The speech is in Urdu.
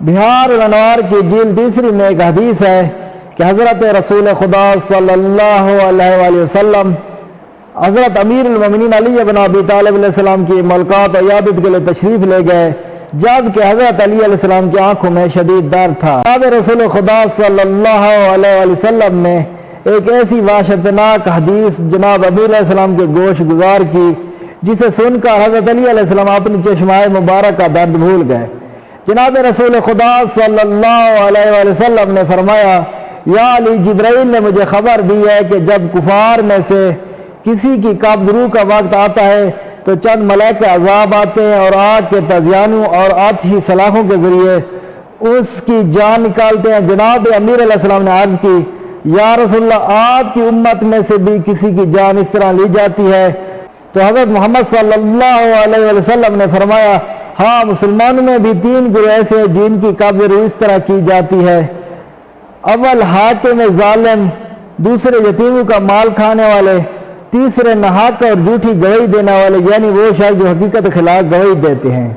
بہار الانوار کی جلد 3 میں ایک حدیث ہے کہ حضرت رسول خدا صلی اللہ علیہ وآلہ وسلم حضرت امیر المومنین علی بن ابی طالب علیہ السلام کی ملاقات و عیادت کے لیے تشریف لے گئے، جبکہ حضرت علی علیہ السلام کی آنکھوں میں شدید درد تھا۔ جناب رسول خدا صلی اللہ علیہ وآلہ وسلم نے ایک ایسی وحشتناک حدیث جناب امیر علیہ السلام کے گوش گزار کی جسے سن کر حضرت علی علیہ السلام اپنی چشمائے مبارک کا درد بھول گئے۔ جناب رسول خدا صلی اللہ علیہ وآلہ وسلم نے فرمایا، یا علی، جبرائیل نے مجھے خبر دی ہے کہ جب کفار میں سے کسی کی قبض روح کا وقت آتا ہے تو چند ملائکہ عذاب آتے ہیں اور آگ کے تزیانوں اور آتشی سلاخوں کے ذریعے اس کی جان نکالتے ہیں۔ جناب امیر علیہ السلام نے عرض کی، یا رسول اللہ، آپ کی امت میں سے بھی کسی کی جان اس طرح لی جاتی ہے؟ تو حضرت محمد صلی اللہ علیہ وسلم نے فرمایا، ہاں، مسلمانوں میں بھی 3 گروہ ایسے ہیں جن کی قبض روح اس طرح کی جاتی ہے۔ اول حاکم ظالم، دوسرے یتیموں کا مال کھانے والے، تیسرے ناحق اور جھوٹی گواہی دینے والے، یعنی وہ شخص جو حقیقت کے خلاف گواہی دیتے ہیں۔